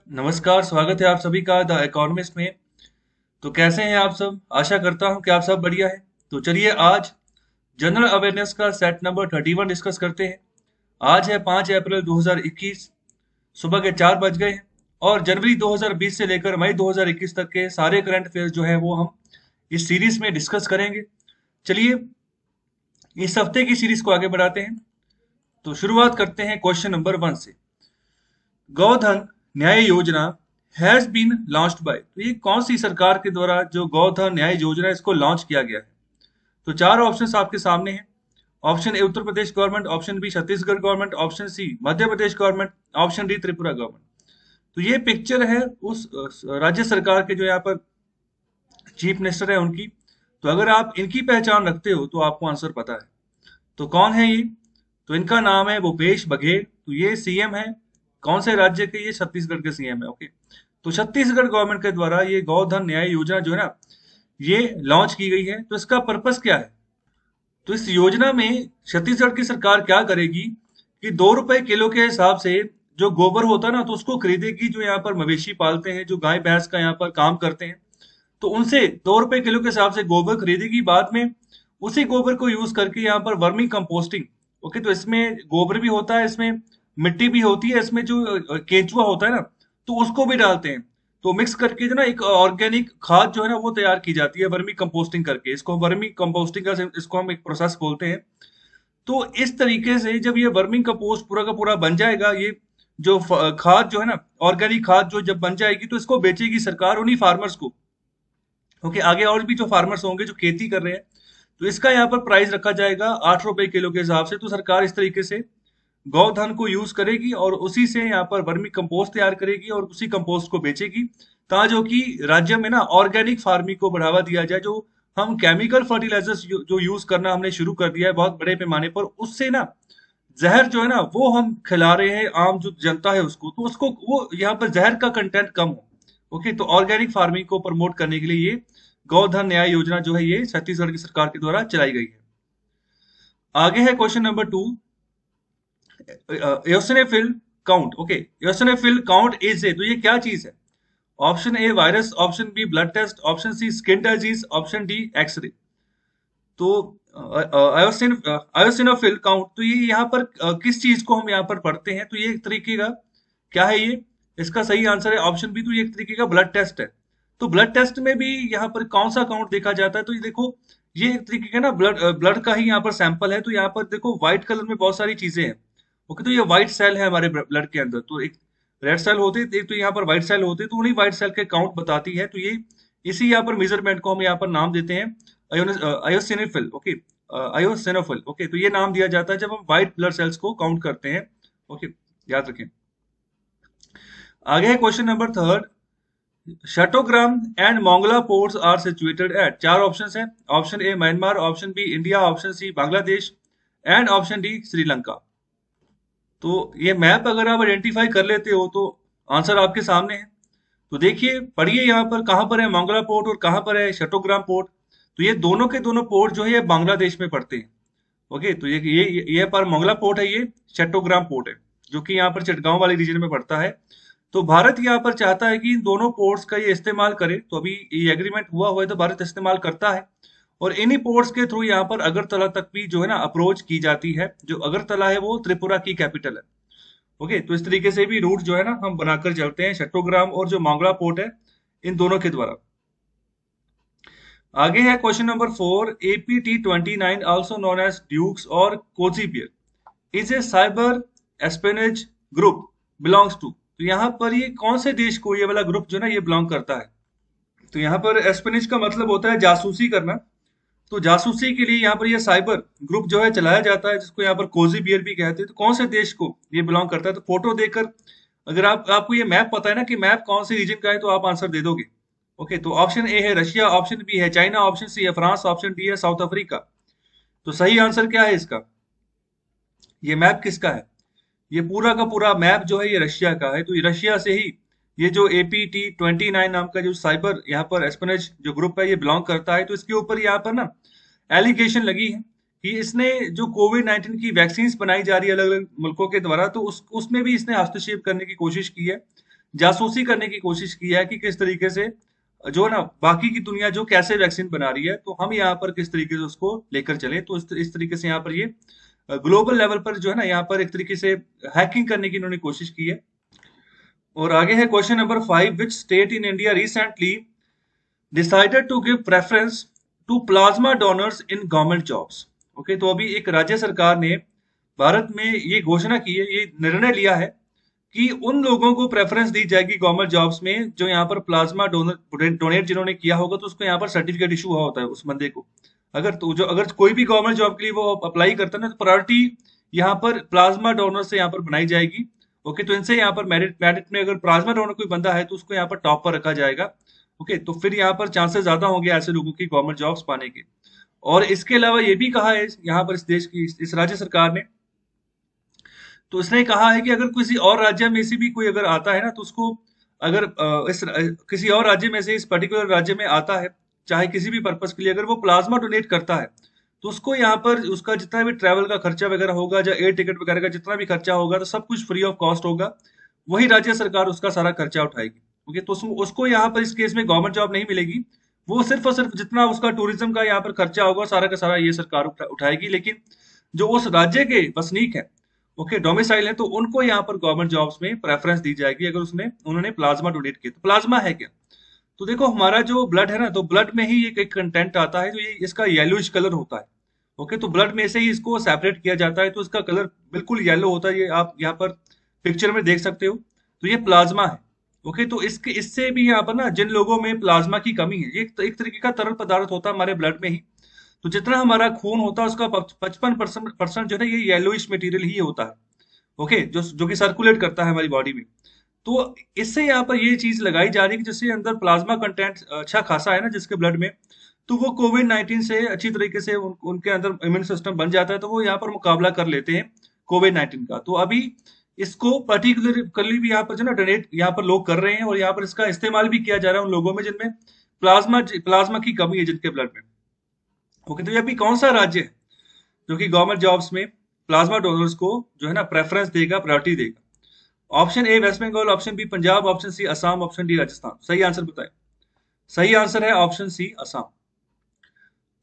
नमस्कार, स्वागत है आप सभी का द इकोनॉमिस्ट में। तो कैसे हैं आप सब? आशा करता हूं कि आप सब बढ़िया है। तो चलिए आज जनरल अवेयरनेस का सेट नंबर 31 डिस्कस करते हैं। आज है 5 अप्रैल 2021, सुबह के 4 बज गए हैं और जनवरी 2020 से लेकर मई 2021 तक के सारे करंट अफेयर्स जो है वो हम इस सीरीज में डिस्कस करेंगे। चलिए इस हफ्ते की सीरीज को आगे बढ़ाते हैं। तो शुरुआत करते हैं क्वेश्चन नंबर 1 से। गोधन न्याय योजना हैज बीन लॉन्च्ड बाय, तो ये कौन सी सरकार के द्वारा जो गोधन न्याय योजना इसको लॉन्च किया गया है? तो चार ऑप्शंस आपके सामने हैं। Option A Uttar Pradesh government, option B Chhattisgarh government, option C Madhya Pradesh government, option D Tripura government. तो ये पिक्चर है उस राज्य सरकार के जो यहाँ पर चीफ मिनिस्टर है उनकी। तो अगर आप इनकी पहचान रखते हो तो आपको आंसर पता है। तो कौन है ये? तो इनका नाम है भूपेश बघेल। तो ये सीएम है कौन से राज्य के? ये छत्तीसगढ़ के सीएम है। ओके, तो छत्तीसगढ़ गवर्नमेंट के द्वारा ये गोधन न्याय योजना जो है ना ये लॉन्च की गई है। तो इसका पर्पस क्या है? तो इस योजना में छत्तीसगढ़ की सरकार क्या करेगी कि 2 रुपए किलो के हिसाब से जो गोबर होता है ना तो उसको खरीदेगी। जो यहाँ पर मवेशी पालते हैं, जो गाय भैंस का यहाँ पर काम करते हैं, तो उनसे 2 रुपए किलो के हिसाब से गोबर खरीदेगी। बाद में उसी गोबर को यूज करके यहाँ पर वर्मी कंपोस्टिंग। ओके, तो इसमें गोबर भी होता है, इसमें मिट्टी भी होती है, इसमें जो केंचुआ होता है ना तो उसको भी डालते हैं। तो मिक्स करके जो ना एक ऑर्गेनिक खाद जो है ना वो तैयार की जाती है वर्मी कंपोस्टिंग करके। इसको वर्मी कंपोस्टिंग का इसको हम एक प्रोसेस बोलते हैं। तो इस तरीके से जब ये वर्मिंग कंपोस्ट पूरा का पूरा बन जाएगा, ये जो खाद जो है ना ऑर्गेनिक खाद जो जब बन जाएगी तो इसको बेचेगी सरकार उन्हीं फार्मर्स को। ओके, आगे और भी जो फार्मर्स होंगे जो खेती कर रहे हैं, तो इसका यहाँ पर प्राइस रखा जाएगा 8 रुपए किलो के हिसाब से। तो सरकार इस तरीके से गौधन को यूज करेगी और उसी से यहाँ पर वर्मी कंपोस्ट तैयार करेगी और उसी कंपोस्ट को बेचेगी, ताकि कि राज्य में ना ऑर्गेनिक फार्मिंग को बढ़ावा दिया जाए। जो हम केमिकल फर्टिलाइजर्स जो यूज करना हमने शुरू कर दिया है बहुत बड़े पैमाने पर, उससे ना जहर जो है ना वो हम खिला रहे हैं आम जो जनता है उसको, तो उसको वो यहाँ पर जहर का कंटेंट कम हो। ओके, तो ऑर्गेनिक फार्मिंग को प्रमोट करने के लिए ये गौधन न्याय योजना जो है ये छत्तीसगढ़ की सरकार के द्वारा चलाई गई है। आगे है question number 2। Eosinophil count. Okay, eosinophil count is a, तो ये क्या चीज है? Option A virus, option B blood test, option C skin disease, option D X-ray. तो आयोसिनोफिल काउंट, तो ये यहाँ पर किस चीज को हम यहाँ पर पढ़ते हैं? तो ये एक तरीके का क्या है ये? इसका सही आंसर है ऑप्शन बी। तो ये एक तरीके का ब्लड टेस्ट है। तो ब्लड टेस्ट में भी यहाँ पर कौन सा काउंट देखा जाता है? तो ये देखो, ये एक तरीके का ना ब्लड ब्लड का ही यहाँ पर सैंपल है। तो यहाँ पर देखो व्हाइट कलर में बहुत सारी चीजें हैं। ओके, तो ये व्हाइट सेल है हमारे ब्लड के अंदर। तो एक रेड सेल होते हैं, एक तो यहाँ पर व्हाइट सेल होते हैं। तो उन्हीं व्हाइट सेल के काउंट बताती है। तो ये इसी यहाँ पर मेजरमेंट को हम यहाँ पर नाम देते हैं आयोसिनोफिल। ओके, आयोसिनोफिल। ओके, तो ये नाम दिया जाता है जब हम व्हाइट ब्लड सेल्स को काउंट करते हैं। ओके, याद रखें। आगे है question number 3। Chattogram and Mongla ports are situated at, चार ऑप्शंस हैं। Option A Myanmar, option B India, option C Bangladesh and option D Sri. तो ये मैप अगर आप आइडेंटिफाई कर लेते हो तो आंसर आपके सामने है। तो देखिए, पढ़िए यहाँ पर कहाँ पर है मोंगला पोर्ट और कहाँ पर है शटोग्राम पोर्ट। तो ये दोनों के दोनों पोर्ट जो है ये बांग्लादेश में पड़ते हैं। ओके, तो ये पर मोंगला पोर्ट है, ये चट्टोग्राम पोर्ट है जो कि यहाँ पर चिटगांव वाले रीजन में पड़ता है। तो भारत यहाँ पर चाहता है कि इन दोनों पोर्ट्स का ये इस्तेमाल करे। तो अभी ये एग्रीमेंट हुआ है तो भारत इस्तेमाल करता है। और इन्हीं पोर्ट्स के थ्रू यहाँ पर अगरतला तक भी जो है ना अप्रोच की जाती है। जो अगरतला है वो त्रिपुरा की कैपिटल है। ओके, तो इस तरीके से भी रूट जो है ना हम बनाकर चलते हैं चट्टोग्राम और जो मोंगला पोर्ट है इन दोनों के द्वारा। आगे है question number 4। APT29 also known as Dukes और Cozy Bear is a cyber espionage group belongs to, तो यहाँ पर ये कौन से देश को ये वाला ग्रुप जो ना ये बिलोंग करता है? तो यहाँ पर एस्पेनेज का मतलब होता है जासूसी करना। तो जासूसी के लिए यहाँ पर ये साइबर ग्रुप जो है चलाया जाता है, जिसको यहाँ पर कोजी बियर भी कहते हैं। तो कौन से देश को ये बिलोंग करता है? तो फोटो देखकर अगर आपको ये मैप पता है ना कि मैप कौन से रीजन का है तो आप आंसर दे दोगे। ओके, तो ऑप्शन ए है रशिया, ऑप्शन बी है चाइना, ऑप्शन सी है फ्रांस, ऑप्शन डी है साउथ अफ्रीका। तो सही आंसर क्या है इसका? ये मैप किसका है? ये पूरा का पूरा मैप जो है ये रशिया का है। तो ये रशिया से ही ये जो APT29 नाम का जो साइबर यहाँ पर एस्पेनेज जो ग्रुप है ये बिलोंग करता है। तो इसके ऊपर यहाँ पर ना एलिगेशन लगी है कि इसने जो कोविड-19 की वैक्सीन बनाई जा रही है अलग अलग मुल्कों के द्वारा, तो उसमें भी इसने हस्तक्षेप करने की कोशिश की है। जासूसी करने की कोशिश की है कि किस तरीके से जो है ना बाकी की दुनिया जो कैसे वैक्सीन बना रही है, तो हम यहाँ पर किस तरीके से उसको लेकर चले। तो इस तरीके से यहाँ पर ये ग्लोबल लेवल पर जो है ना यहाँ पर एक तरीके से हैकिंग करने की इन्होंने कोशिश की है। और आगे है question number 5, which state in India recently decided to give preference to plasma donors in government jobs. Okay, तो अभी एक राज्य सरकार ने भारत में ये घोषणा की है, ये निर्णय लिया है कि उन लोगों को प्रेफरेंस दी जाएगी गवर्नमेंट जॉब्स में जो यहाँ पर प्लाज्मा डोनेट जिन्होंने किया होगा, तो उसको यहाँ पर सर्टिफिकेट इशू हुआ होता है उस बंदे को। अगर कोई भी गवर्नमेंट जॉब के लिए वो अप्लाई करता है ना, तो प्रायोरिटी यहाँ पर प्लाज्मा डोनर से यहाँ पर बनाई जाएगी। ओके, तो इनसे यहाँ पर मेरिट मेरिट में अगर प्लाज्मा डोनर कोई बंदा है तो उसको यहाँ पर टॉप पर रखा जाएगा। ओके, तो फिर यहाँ पर चांसेस ज्यादा होंगे ऐसे लोगों की गवर्नमेंट जॉब्स पाने के। और इसके अलावा ये भी कहा है यहाँ पर इस देश की इस राज्य सरकार ने, तो इसने कहा है कि अगर किसी और राज्य में से भी कोई अगर आता है ना, तो उसको अगर किसी और राज्य में से इस पर्टिकुलर राज्य में आता है, चाहे किसी भी पर्पस के लिए, अगर वो प्लाज्मा डोनेट करता है, तो उसको यहाँ पर उसका जितना भी ट्रैवल का खर्चा वगैरह होगा, या एयर टिकट वगैरह का जितना भी खर्चा होगा, तो सब कुछ फ्री ऑफ कॉस्ट होगा। वही राज्य सरकार उसका सारा खर्चा उठाएगी। ओके, तो उसको यहाँ पर इस केस में गवर्नमेंट जॉब नहीं मिलेगी। वो सिर्फ और सिर्फ जितना उसका टूरिज्म का यहाँ पर खर्चा होगा, सारा का सारा ये सरकार उठाएगी। लेकिन जो उस राज्य के वसनीक है, ओके, डोमिसाइल है, तो उनको यहाँ पर गवर्नमेंट जॉब्स में प्रेफरेंस दी जाएगी अगर उन्होंने प्लाज्मा डोनेट किया। तो प्लाज्मा है क्या? तो देखो, हमारा जो ब्लड है ना, तो ब्लड में ही एक कंटेंट आता है, तो ये इसका येलोइश कलर होता है। ओके, तो ब्लड में से ही इसको सेपरेट किया जाता है, तो इसका कलर बिल्कुल येलो होता है। ये आप यहाँ पर पिक्चर में देख सकते हो। तो ये प्लाज्मा है। ओके, तो इससे भी यहाँ पर ना जिन लोगों में प्लाज्मा की कमी है, ये एक तरीके का तरल पदार्थ होता है हमारे ब्लड में ही। तो जितना हमारा खून होता है उसका 55% जो है ये येलोइश मटेरियल ही होता है। ओके, जो कि सर्कुलेट करता है हमारी बॉडी में। तो इससे यहाँ पर ये चीज लगाई जा रही है कि जिससे अंदर प्लाज्मा कंटेंट अच्छा खासा है ना जिसके ब्लड में, तो वो कोविड-19 से अच्छी तरीके से उनके अंदर इम्यून सिस्टम बन जाता है, तो वो यहाँ पर मुकाबला कर लेते हैं कोविड-19 का। तो अभी इसको पर्टिकुलरली भी यहाँ पर जो ना डोनेट यहाँ पर लोग कर रहे हैं, और यहाँ पर इसका इस्तेमाल भी किया जा रहा है उन लोगों में जिनमें प्लाज्मा की कमी है जिनके ब्लड में। ओके, तो ये अभी कौन सा राज्य है जो कि गवर्नमेंट जॉब्स में प्लाज्मा डोनर्स को जो है ना प्रेफरेंस देगा, प्रायोरिटी देगा? Option A West Bengal, option B Punjab, option C Assam, option D Rajasthan. सही आंसर बताएं। सही आंसर है ऑप्शन सी, असम।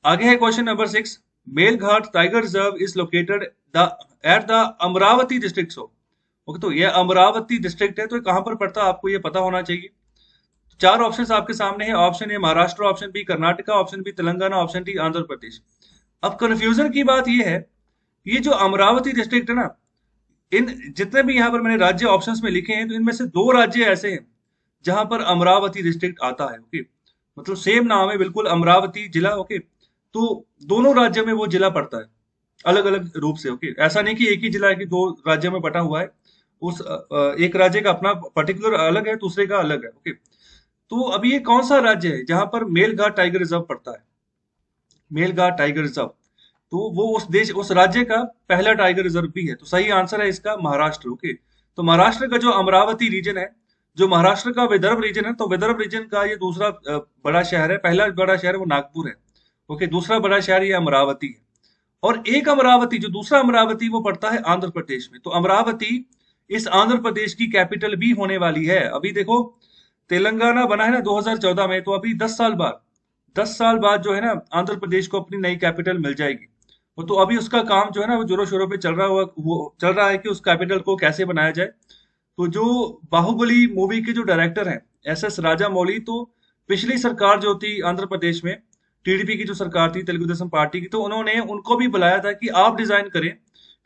आगे है question number 6, Melghat tiger reserve is located the at the Amravati district of. Okay, तो ये अमरावती डिस्ट्रिक्ट है, तो ये कहां पर पड़ता है आपको ये पता होना चाहिए। चार ऑप्शंस आपके सामने है। Option A Maharashtra, option B Karnataka, option B Telangana, option D Andhra Pradesh. अब कंफ्यूजन की बात ये है, ये जो अमरावती डिस्ट्रिक्ट है ना, इन जितने भी यहाँ पर मैंने राज्य ऑप्शंस में लिखे हैं, तो इनमें से दो राज्य ऐसे हैं जहां पर अमरावती डिस्ट्रिक्ट आता है। ओके, मतलब सेम नाम है बिल्कुल, अमरावती जिला। ओके, तो दोनों राज्यों में वो जिला पड़ता है अलग अलग रूप से। ओके, ऐसा नहीं कि एक ही जिला है कि दो राज्यों में बटा हुआ है। उस एक राज्य का अपना पर्टिकुलर अलग है, दूसरे का अलग है। ओके, तो अभी ये कौन सा राज्य है जहां पर मेलघाट टाइगर रिजर्व पड़ता है? मेलघाट टाइगर रिजर्व, तो वो उस राज्य का पहला टाइगर रिजर्व भी है। तो सही आंसर है इसका महाराष्ट्र। ओके, तो महाराष्ट्र का जो अमरावती रीजन है, जो महाराष्ट्र का विदर्भ रीजन है, तो विदर्भ रीजन का ये दूसरा बड़ा शहर है। पहला बड़ा शहर वो नागपुर है। ओके, दूसरा बड़ा शहर ये अमरावती है। और एक अमरावती, जो दूसरा अमरावती, वो पड़ता है आंध्र प्रदेश में। तो अमरावती इस आंध्र प्रदेश की कैपिटल भी होने वाली है। अभी देखो, तेलंगाना बना है ना 2014 में, तो अभी 10 साल बाद जो है ना आंध्र प्रदेश को अपनी नई कैपिटल मिल जाएगी। वो तो अभी उसका काम जो है ना वो जोरों शोरों पे चल रहा है कि उस कैपिटल को कैसे बनाया जाए। तो जो बाहुबली मूवी के जो डायरेक्टर हैं SS राजा मौली, तो पिछली सरकार जो थी आंध्र प्रदेश में, TDP की जो सरकार थी, तेलुगु देशम पार्टी की, तो उन्होंने उनको भी बुलाया था कि आप डिजाइन करें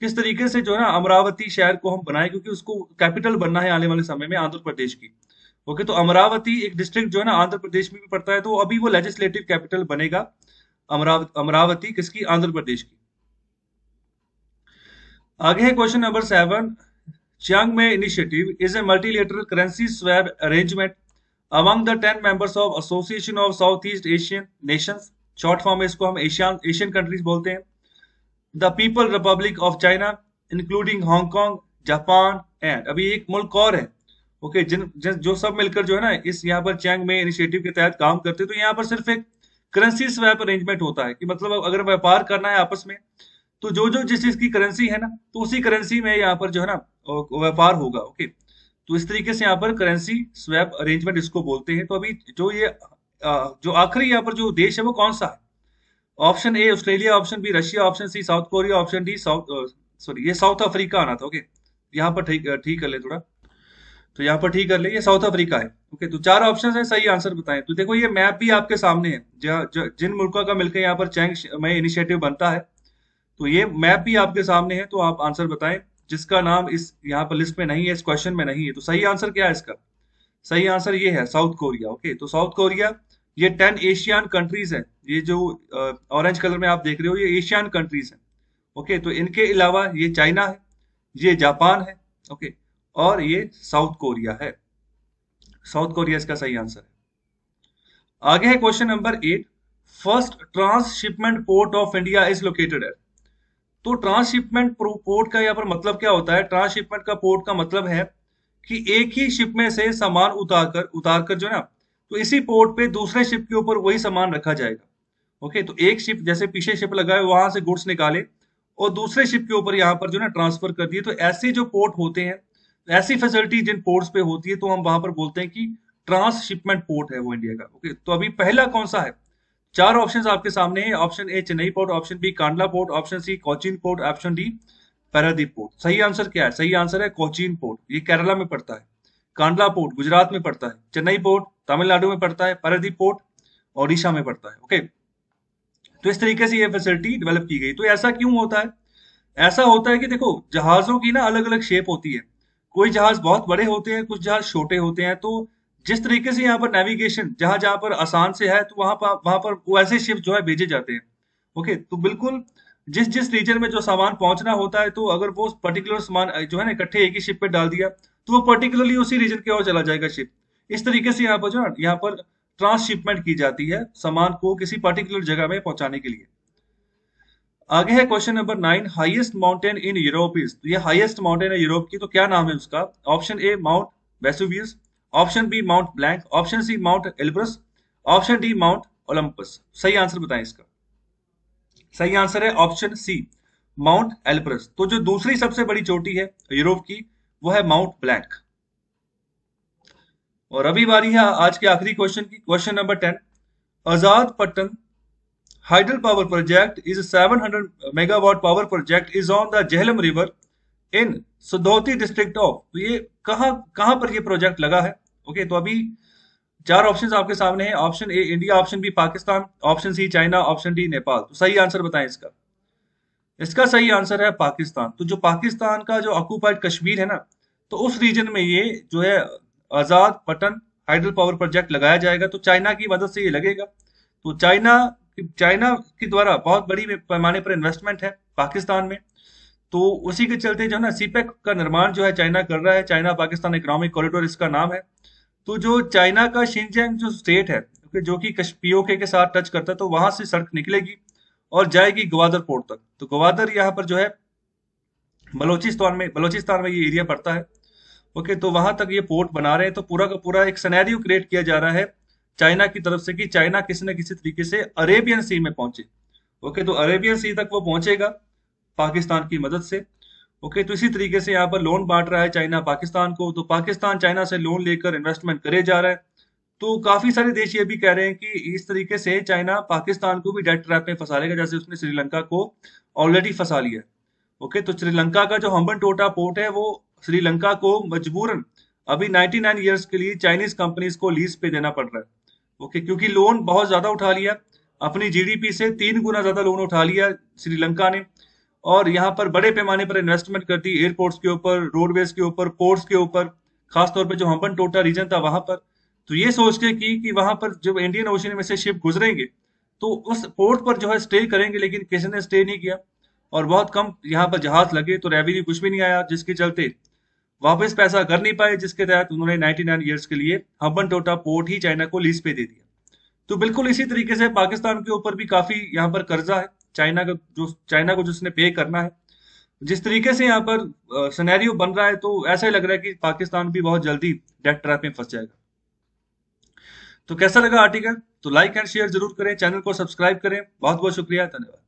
किस तरीके से जो है ना अमरावती शहर को हम बनाए, क्योंकि उसको कैपिटल बनना है आने वाले समय में आंध्र प्रदेश की। ओके, तो अमरावती एक डिस्ट्रिक्ट जो है ना आंध्र प्रदेश में भी पड़ता है, तो अभी वो लेजिस्लेटिव कैपिटल बनेगा अमरावती किसकी? आंध्र प्रदेश की। आगे है क्वेश्चन नंबर 7, चियांग में initiative is a multilateral currency swap arrangement among the 10 members of association of south east Asian Nations. Short form में इसको हम एशियन कंट्रीज बोलते हैं। The people Republic of China including Hong Kong, Japan and, अभी एक मुल्क और है। ओके, जो सब मिलकर जो है ना इस यहाँ पर चियांग में इनिशिएटिव के तहत काम करते हैं। तो यहाँ पर सिर्फ एक करेंसी स्वैप अरेंजमेंट होता है कि मतलब अगर व्यापार करना है आपस में, तो जो जो जिस चीज की करेंसी है ना, तो उसी करेंसी में यहाँ पर जो है ना व्यापार होगा। ओके, तो तो इस तरीके से यहाँ पर करेंसी स्वैप अरेंजमेंट इसको बोलते हैं। तो अभी जो ये जो आखिरी यहाँ पर जो देश है वो कौन सा है? Option A Australia, option B Russia, option C South Korea, option D sorry ये साउथ अफ्रीका आना था। ओके, यहाँ पर ठीक ठीक कर ले थोड़ा, तो यहाँ पर ठीक कर ले, ये साउथ अफ्रीका है। ओके, तो चार ऑप्शन है, सही आंसर बताएं। तो देखो ये मैप भी आपके सामने है, जिन मुल्कों का मिलकर यहाँ पर चैंग में इनिशिएटिव बनता है, तो ये मैप भी आपके सामने है। तो आप आंसर बताएं जिसका नाम इस यहाँ पर लिस्ट में नहीं है, इस क्वेश्चन में नहीं है। तो सही आंसर क्या है इसका? सही आंसर ये है साउथ कोरिया। ओके, तो साउथ कोरिया ये 10 एशियन कंट्रीज है। ये जो ऑरेंज कलर में आप देख रहे हो ये एशियन कंट्रीज है। ओके, तो इनके अलावा ये चाइना है, ये जापान है, ओके, और ये साउथ कोरिया है। साउथ कोरिया इसका सही आंसर है। आगे है question number 8। First transshipment port of India is located at. तो ट्रांसशिपमेंट पोर्ट का यहाँ पर मतलब क्या होता है? ट्रांसशिपमेंट का पोर्ट का मतलब है कि एक ही शिप में से सामान उतारकर जो है ना, तो इसी पोर्ट पे दूसरे शिप के ऊपर वही सामान रखा जाएगा। ओके, तो एक शिप जैसे पीछे शिप लगाए वहां से गुड्स निकाले और दूसरे शिप के ऊपर यहाँ पर जो है ना ट्रांसफर कर दिए। तो ऐसे जो पोर्ट होते हैं, ऐसी फैसिलिटी जिन पोर्ट्स पे होती है, तो हम वहां पर बोलते हैं कि ट्रांसशिपमेंट पोर्ट है वो इंडिया का। ओके, तो अभी पहला कौन सा है? चार ऑप्शंस आपके सामने हैं। Option A Chennai port, option B Kandla port, option C Cochin port, option D Paradip port. सही आंसर क्या है? सही आंसर है कोचीन पोर्ट। ये केरला में पड़ता है। कांडला पोर्ट गुजरात में पड़ता है। चेन्नई पोर्ट तमिलनाडु में पड़ता है। पारादीप पोर्ट ओडिशा में पड़ता है। ओके, तो इस तरीके से ये फैसिलिटी डेवलप की गई। तो ऐसा क्यों होता है? ऐसा होता है कि देखो जहाजों की ना अलग अलग शेप होती है। कोई जहाज बहुत बड़े होते हैं, कुछ जहाज छोटे होते हैं। तो जिस तरीके से यहाँ पर नेविगेशन जहां जहां पर आसान से है, तो वहां पर वो ऐसे शिप जो है भेजे जाते हैं। ओके, तो बिल्कुल जिस जिस रीजन में जो सामान पहुंचना होता है, तो अगर वो पर्टिकुलर सामान जो है ना इकट्ठे एक ही शिप पे डाल दिया, तो वो पर्टिकुलरली उसी रीजन की ओर चला जाएगा शिप। इस तरीके से यहाँ पर जो है यहाँ पर ट्रांसशिपमेंट की जाती है सामान को किसी पर्टिकुलर जगह में पहुंचाने के लिए। आगे है question number 9। Highest mountain in Europe is. तो ये हाईएस्ट माउंटेन है यूरोप की, तो क्या नाम है उसका? Option A Mount Vesuvius, option B Mount Blanc, option C Mount Elbrus, option D Mount Olympus. सही आंसर बताएं इसका। सही आंसर है ऑप्शन सी माउंट एल्ब्रस। तो जो दूसरी सबसे बड़ी चोटी है यूरोप की वो है माउंट ब्लैंक। और अभी बारी है आज के आखिरी क्वेश्चन की। Question number 10। Azad Pattan hydel power project is 700 megawatt power project is on the Jhelum river in Sudhnoti district of. तो ये कहाँ कहाँ पर ये प्रोजेक्ट लगा है? ओके, तो अभी चार ऑप्शंस आपके सामने हैं। Option A India, option B Pakistan, option C China, option D Nepal. तो सही आंसर बताएं इसका। इसका सही आंसर है पाकिस्तान। तो जो पाकिस्तान का जो ऑक्यूपाइड कश्मीर है ना, तो उस रीजन में ये जो है आजाद पट्टन हाइडल पावर प्रोजेक्ट लगाया जाएगा। तो चाइना की मदद से ये लगेगा। तो चाइना के द्वारा बहुत बड़ी पैमाने पर इन्वेस्टमेंट है पाकिस्तान में। तो उसी के चलते जो है ना सीपेक का निर्माण जो है चाइना कर रहा है। चाइना पाकिस्तान इकोनॉमिक कॉरिडोर इसका नाम है। तो जो चाइना का शिनजियांग जो स्टेट है, जो कि पीओके के साथ टच करता है, तो वहां से सड़क निकलेगी और जाएगी ग्वादर पोर्ट तक। तो ग्वादर यहाँ पर जो है बलोचिस्तान में ये एरिया पड़ता है। ओके, तो वहां तक ये पोर्ट बना रहे हैं। तो पूरा का पूरा एक सिनेरियो क्रिएट किया जा रहा है चाइना की तरफ से कि चाइना किसी न किसी तरीके से अरेबियन सी में पहुंचे। ओके, तो अरेबियन सी तक वो पहुंचेगा पाकिस्तान की मदद से। ओके, तो इसी तरीके से यहाँ पर लोन बांट रहा है चाइना पाकिस्तान को। तो पाकिस्तान चाइना से लोन लेकर इन्वेस्टमेंट करे जा रहा है। तो काफी सारे देश ये भी कह रहे हैं कि इस तरीके से चाइना पाकिस्तान को भी डेट ट्रैप में फंसा लेगा, जैसे उसने श्रीलंका को ऑलरेडी फंसा लिया है। ओके, तो श्रीलंका का जो हम्बन टोटा पोर्ट है वो श्रीलंका को मजबूरन अभी 99 ईयर्स के लिए चाइनीज कंपनीज को लीज पे देना पड़ रहा है। ओके, क्योंकि लोन बहुत ज्यादा उठा लिया, अपनी जीडीपी से 3 गुना ज्यादा लोन उठा लिया श्रीलंका ने। और यहाँ पर बड़े पैमाने पर इन्वेस्टमेंट करती एयरपोर्ट्स के ऊपर, रोडवेज के ऊपर, पोर्ट्स के ऊपर, खासतौर पर जो हम्बन टोटा रीजन था वहां पर। तो ये सोच के कि वहां पर जब इंडियन ओशन में से शिप गुजरेंगे तो उस पोर्ट पर जो है स्टे करेंगे, लेकिन किसी ने स्टे नहीं किया और बहुत कम यहाँ पर जहाज लगे, तो रेवेन्यू कुछ भी नहीं आया, जिसके चलते वापस पैसा कर नहीं पाए, जिसके तहत उन्होंने 99 ईयर्स के लिए हम्बन टोटा पोर्ट ही चाइना को लीज पे दे दिया। तो बिल्कुल इसी तरीके से पाकिस्तान के ऊपर भी काफी यहाँ पर कर्जा है चाइना को जिसने पे करना है। जिस तरीके से यहाँ पर सिनेरियो बन रहा है, तो ऐसा ही लग रहा है कि पाकिस्तान भी बहुत जल्दी डेट ट्रैप में फंस जाएगा। तो कैसा लगा आर्टिकल? तो लाइक एंड शेयर जरूर करें, चैनल को सब्सक्राइब करें। बहुत बहुत शुक्रिया, धन्यवाद।